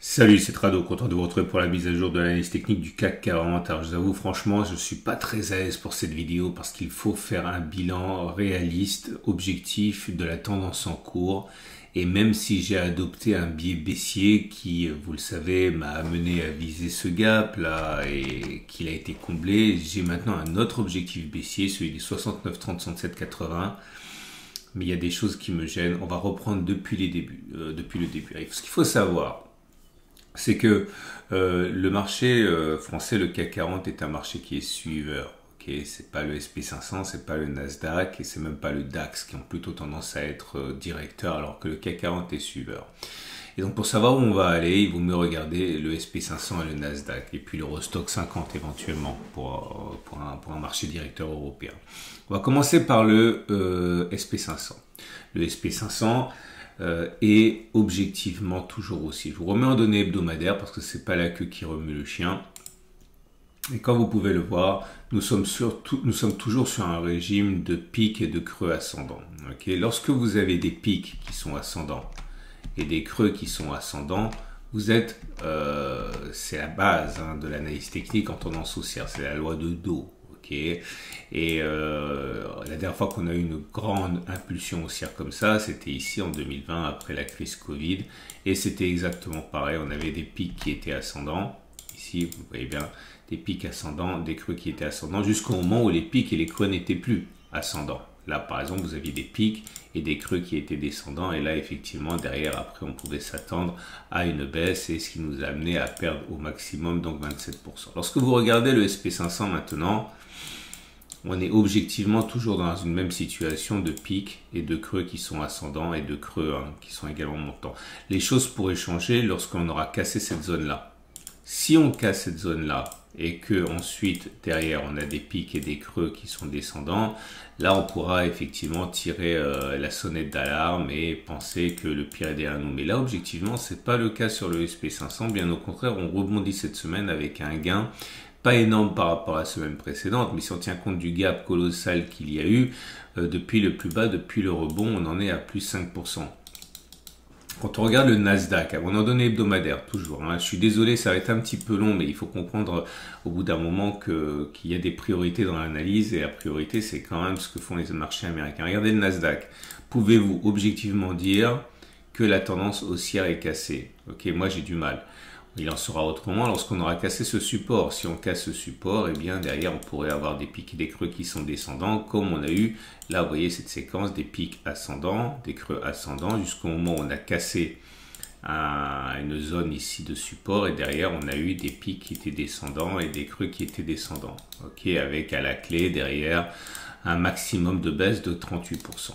Salut, c'est Trado, content de vous retrouver pour la mise à jour de l'analyse technique du CAC 40. Alors je vous avoue franchement, je ne suis pas très à l'aise pour cette vidéo parce qu'il faut faire un bilan réaliste, objectif de la tendance en cours. Et même si j'ai adopté un biais baissier qui, vous le savez, m'a amené à viser ce gap là et qu'il a été comblé, j'ai maintenant un autre objectif baissier, celui des 69,30, 67,80. Mais il y a des choses qui me gênent. On va reprendre depuis le début. Ce qu'il faut savoir, c'est que le marché français, le CAC 40, est un marché qui est suiveur. Okay, c'est pas le SP500, c'est pas le Nasdaq et c'est même pas le DAX qui ont plutôt tendance à être directeurs alors que le CAC 40 est suiveur. Et donc pour savoir où on va aller, il vaut mieux regarder le SP500 et le Nasdaq et puis l'Eurostoxx 50 éventuellement pour un marché directeur européen. On va commencer par le SP500. Le SP500 est objectivement toujours haussier. Je vous remets en données hebdomadaires parce que c'est pas la queue qui remue le chien. Et comme vous pouvez le voir, nous sommes toujours sur un régime de pics et de creux ascendants. Okay, lorsque vous avez des pics qui sont ascendants et des creux qui sont ascendants, vous êtes, c'est la base de l'analyse technique en tendance haussière, c'est la loi de Dow. Okay. Et la dernière fois qu'on a eu une grande impulsion haussière comme ça, c'était ici en 2020 après la crise Covid. Et c'était exactement pareil, on avait des pics qui étaient ascendants. Ici, vous voyez bien, des pics ascendants, des creux qui étaient ascendants, jusqu'au moment où les pics et les creux n'étaient plus ascendants. Là, par exemple, vous aviez des pics et des creux qui étaient descendants. Et là, effectivement, derrière, après, on pouvait s'attendre à une baisse. Et ce qui nous a amené à perdre au maximum, donc 27%. Lorsque vous regardez le SP500 maintenant, on est objectivement toujours dans une même situation de pics et de creux qui sont ascendants et de creux qui sont également montants. Les choses pourraient changer lorsqu'on aura cassé cette zone-là. Si on casse cette zone-là et que ensuite derrière on a des pics et des creux qui sont descendants, là on pourra effectivement tirer la sonnette d'alarme et penser que le pire est derrière nous. Mais là objectivement c'est pas le cas sur le SP500, bien au contraire on rebondit cette semaine avec un gain pas énorme par rapport à la semaine précédente, mais si on tient compte du gap colossal qu'il y a eu depuis le plus bas, depuis le rebond, on en est à plus 5%. Quand on regarde le Nasdaq, on en donné hebdomadaire toujours. Je suis désolé, ça va être un petit peu long, mais il faut comprendre au bout d'un moment qu'il y a des priorités dans l'analyse et la priorité, c'est quand même ce que font les marchés américains. Regardez le Nasdaq. Pouvez-vous objectivement dire que la tendance haussière est cassée? Ok, moi j'ai du mal. Il en sera autrement lorsqu'on aura cassé ce support. Si on casse ce support, eh bien derrière on pourrait avoir des pics et des creux qui sont descendants, comme on a eu là, vous voyez cette séquence des pics ascendants, des creux ascendants, jusqu'au moment où on a cassé une zone ici de support et derrière on a eu des pics qui étaient descendants et des creux qui étaient descendants. Ok, avec à la clé derrière un maximum de baisse de 38%.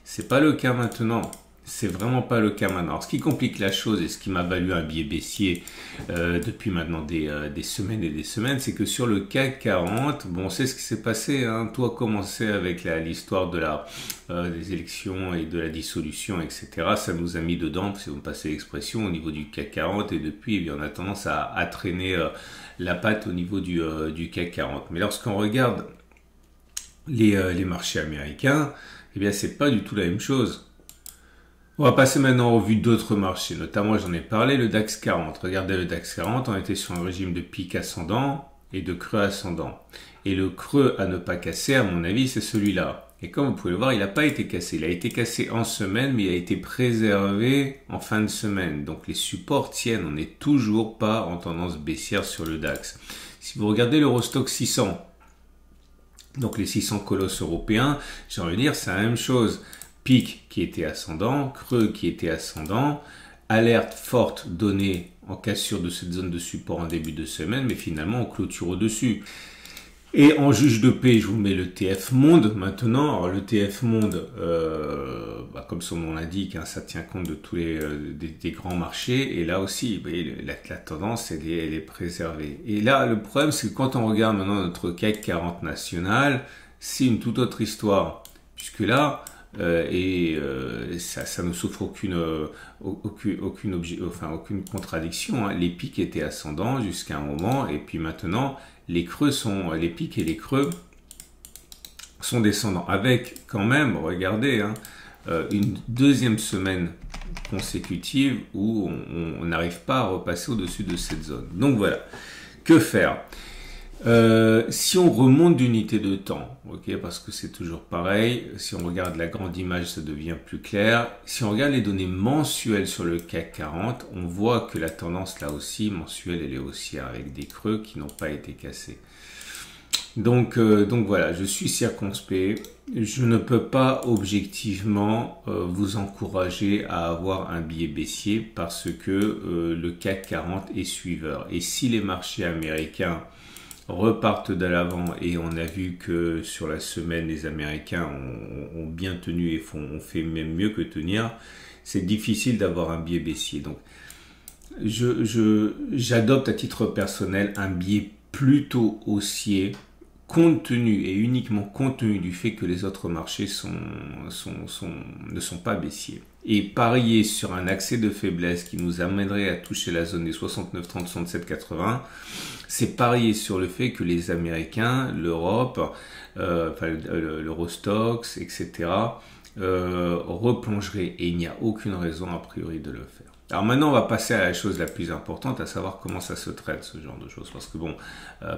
C'est pas le cas maintenant. C'est vraiment pas le cas maintenant. Alors, ce qui complique la chose et ce qui m'a valu un biais baissier depuis maintenant des semaines et des semaines, c'est que sur le CAC 40, bon, on sait ce qui s'est passé. Tout a commencé avec l'histoire des élections et de la dissolution, etc. Ça nous a mis dedans, si vous me passez l'expression, au niveau du CAC 40 et depuis, eh bien, on a tendance à traîner la patte au niveau du CAC 40. Mais lorsqu'on regarde les marchés américains, eh bien, c'est pas du tout la même chose. On va passer maintenant en revue d'autres marchés, notamment j'en ai parlé, le DAX 40. Regardez le DAX 40, on était sur un régime de pic ascendant et de creux ascendant. Et le creux à ne pas casser, à mon avis, c'est celui-là. Et comme vous pouvez le voir, il n'a pas été cassé. Il a été cassé en semaine, mais il a été préservé en fin de semaine. Donc les supports tiennent, on n'est toujours pas en tendance baissière sur le DAX. Si vous regardez l'Eurostoxx 600, donc les 600 colosses européens, j'ai envie de dire, c'est la même chose. Pic qui était ascendant, creux qui était ascendant, alerte forte donnée en cassure de cette zone de support en début de semaine, mais finalement on clôture au-dessus. Et en juge de paix, je vous mets le TF Monde maintenant. Alors le TF Monde, comme son nom l'indique, ça tient compte de tous des grands marchés. Et là aussi, vous voyez, la tendance, elle est préservée. Et là, le problème, c'est que quand on regarde maintenant notre CAC 40 national, c'est une toute autre histoire. Puisque là, ça ne souffre aucune contradiction. Les pics étaient ascendants jusqu'à un moment, et puis maintenant les pics et les creux sont descendants. Avec quand même, regardez, une deuxième semaine consécutives où on n'arrive pas à repasser au-dessus de cette zone. Donc voilà, que faire? Si on remonte d'unité de temps, ok, parce que c'est toujours pareil, si on regarde la grande image, ça devient plus clair. Si on regarde les données mensuelles sur le CAC 40, on voit que la tendance là aussi mensuelle, elle est haussière avec des creux qui n'ont pas été cassés. Donc voilà, je suis circonspect. Je ne peux pas objectivement vous encourager à avoir un biais baissier parce que le CAC 40 est suiveur. Et si les marchés américains repartent de l'avant, et on a vu que sur la semaine les Américains ont bien tenu et ont fait même mieux que tenir, c'est difficile d'avoir un biais baissier. Donc j'adopte à titre personnel un biais plutôt haussier, compte tenu et uniquement compte tenu du fait que les autres marchés ne sont pas baissiers. Et parier sur un accès de faiblesse qui nous amènerait à toucher la zone des 69,30, 67,80, c'est parier sur le fait que les Américains, l'Europe, l'Eurostoxx, etc., replongeraient. Et il n'y a aucune raison a priori de le faire. Alors maintenant, on va passer à la chose la plus importante, à savoir comment ça se traite, ce genre de choses. Parce que bon,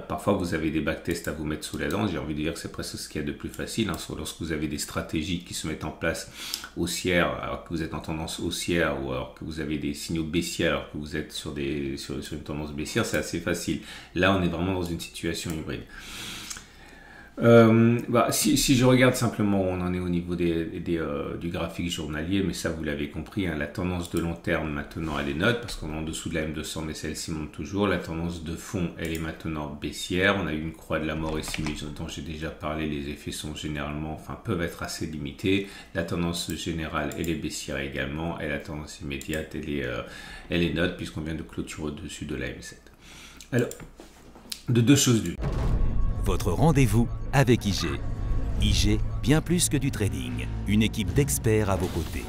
parfois vous avez des backtests à vous mettre sous la dent. J'ai envie de dire que c'est presque ce qu'il y a de plus facile. Lorsque vous avez des stratégies qui se mettent en place haussières, alors que vous êtes en tendance haussière, ou alors que vous avez des signaux baissiers, alors que vous êtes sur une tendance baissière, c'est assez facile. Là, on est vraiment dans une situation hybride. Si je regarde simplement où on en est au niveau du graphique journalier, mais ça vous l'avez compris, hein, la tendance de long terme maintenant elle est neutre parce qu'on est en dessous de la M200 mais celle-ci monte toujours. La tendance de fond elle est maintenant baissière. On a eu une croix de la mort ici mais dont j'ai déjà parlé, les effets sont peuvent être assez limités. La tendance générale elle est baissière également et la tendance immédiate elle est neutre puisqu'on vient de clôturer au-dessus de la M7. Alors, de deux choses d'une. Votre rendez-vous avec IG. IG, bien plus que du trading. Une équipe d'experts à vos côtés.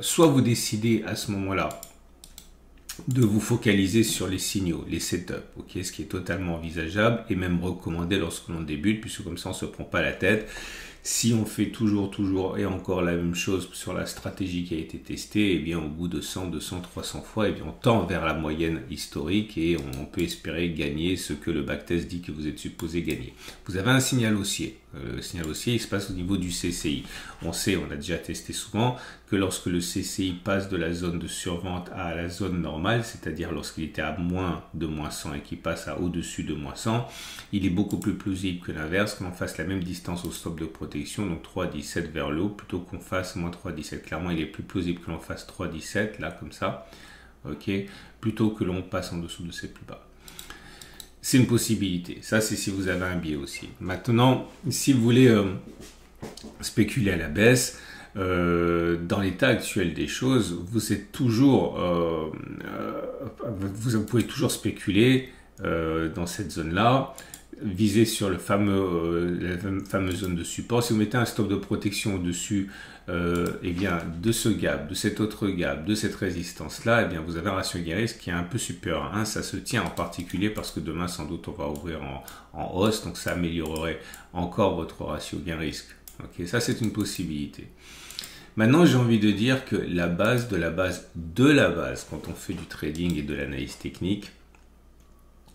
Soit vous décidez à ce moment-là de vous focaliser sur les signaux, les setups, okay, ce qui est totalement envisageable et même recommandé lorsque l'on débute, puisque comme ça on ne se prend pas la tête. Si on fait toujours et encore la même chose sur la stratégie qui a été testée, eh bien au bout de 100, 200, 300 fois, eh bien on tend vers la moyenne historique et on peut espérer gagner ce que le backtest dit que vous êtes supposé gagner. Vous avez un signal haussier. Le signal haussier, il se passe au niveau du CCI. On sait, on a déjà testé souvent, que lorsque le CCI passe de la zone de survente à la zone normale, c'est-à-dire lorsqu'il était à moins de moins 100 et qu'il passe à au-dessus de moins 100, il est beaucoup plus plausible que l'inverse, que l'on fasse la même distance au stop de protection, donc 3,17 vers le haut, plutôt qu'on fasse moins 3,17. Clairement, il est plus plausible que l'on fasse 3,17, là, comme ça, ok, plutôt que l'on passe en dessous de ces plus bas. C'est une possibilité. Ça, c'est si vous avez un biais aussi. Maintenant, si vous voulez spéculer à la baisse, dans l'état actuel des choses, vous êtes toujours, vous pouvez toujours spéculer dans cette zone-là, viser sur la fameuse zone de support. Si vous mettez un stop de protection au-dessus eh bien, de ce gap, de cet autre gap, de cette résistance-là, eh bien, vous avez un ratio gain-risque qui est un peu supérieur à 1. Ça se tient en particulier parce que demain, sans doute, on va ouvrir en hausse, donc ça améliorerait encore votre ratio gain-risque. Okay, ça, c'est une possibilité. Maintenant, j'ai envie de dire que la base, quand on fait du trading et de l'analyse technique,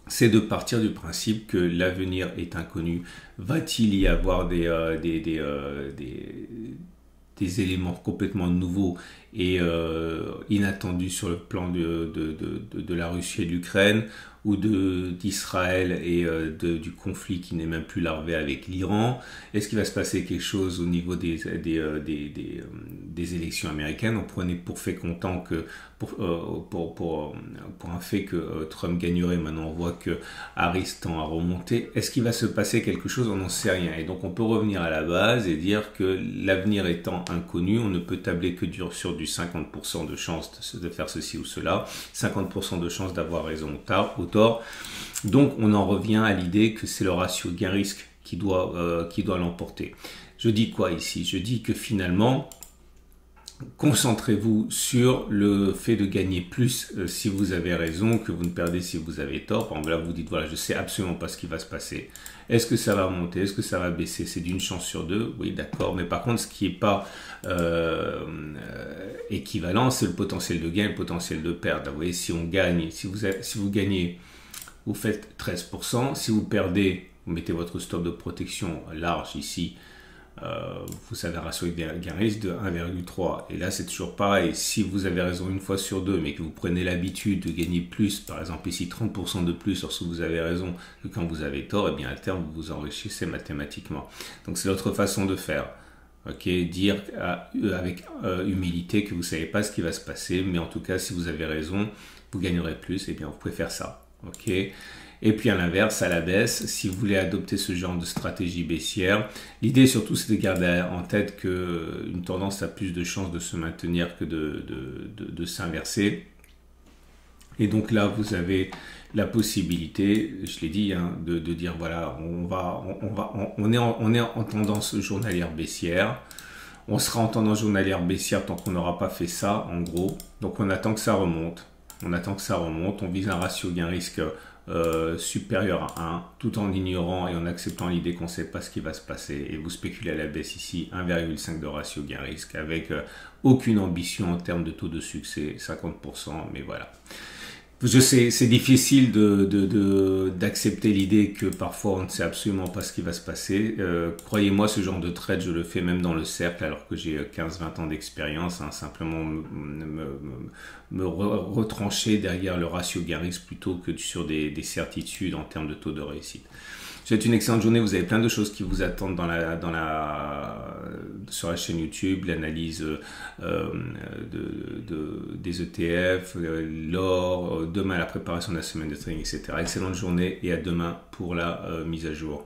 c'est de partir du principe que l'avenir est inconnu. Va-t-il y avoir des éléments complètement nouveaux et inattendus sur le plan de la Russie et de l'Ukraine ou d'Israël et du conflit qui n'est même plus larvé avec l'Iran? Est-ce qu'il va se passer quelque chose au niveau des élections américaines? On prenait pour fait comptant que pour un fait que Trump gagnerait. Maintenant on voit que Harris tend à remonter. Est-ce qu'il va se passer quelque chose? On n'en sait rien. Et donc on peut revenir à la base et dire que l'avenir étant inconnu, on ne peut tabler que sur du 50% de chance de faire ceci ou cela, 50% de chance d'avoir raison ou tort. Donc on en revient à l'idée que c'est le ratio gain-risque qui doit l'emporter. Je dis quoi ici? Je dis que finalement, concentrez-vous sur le fait de gagner plus si vous avez raison, que vous ne perdez si vous avez tort. Par exemple, là, vous dites, voilà, je sais absolument pas ce qui va se passer. Est-ce que ça va monter? Est-ce que ça va baisser? C'est d'une chance sur deux. Oui, d'accord. Mais par contre, ce qui n'est pas équivalent, c'est le potentiel de gain et le potentiel de perte. Vous voyez, si on gagne, si vous gagnez, vous faites 13%. Si vous perdez, vous mettez votre stop de protection large ici. Vous avez un ratio gain-risque de 1,3 et là c'est toujours pareil, si vous avez raison une fois sur deux mais que vous prenez l'habitude de gagner plus, par exemple ici 30% de plus lorsque vous avez raison que quand vous avez tort, et bien à terme vous vous enrichissez mathématiquement. Donc c'est l'autre façon de faire. Ok, dire avec humilité que vous ne savez pas ce qui va se passer, mais en tout cas si vous avez raison, vous gagnerez plus, et bien vous pouvez faire ça. Ok. Et puis à l'inverse, à la baisse, si vous voulez adopter ce genre de stratégie baissière, l'idée surtout c'est de garder en tête qu'une tendance a plus de chances de se maintenir que de s'inverser. Et donc là, vous avez la possibilité, je l'ai dit, hein, de dire voilà, on est en tendance journalière baissière. On sera en tendance journalière baissière tant qu'on n'aura pas fait ça, en gros. Donc on attend que ça remonte. On vise un ratio gain-risque supérieur à 1, tout en ignorant et en acceptant l'idée qu'on ne sait pas ce qui va se passer. Et vous spéculez à la baisse ici, 1,5 de ratio gain-risque, avec aucune ambition en termes de taux de succès, 50%, mais voilà. Je sais, c'est difficile d'accepter l'idée que parfois on ne sait absolument pas ce qui va se passer. Croyez-moi, ce genre de trade, je le fais même dans le cercle alors que j'ai 15-20 ans d'expérience. Hein, simplement me retrancher derrière le ratio gain-risque plutôt que sur des certitudes en termes de taux de réussite. Je vous souhaite une excellente journée. Vous avez plein de choses qui vous attendent sur la chaîne YouTube, l'analyse des ETF, l'or, demain la préparation de la semaine de trading, etc. Excellente journée et à demain pour la mise à jour.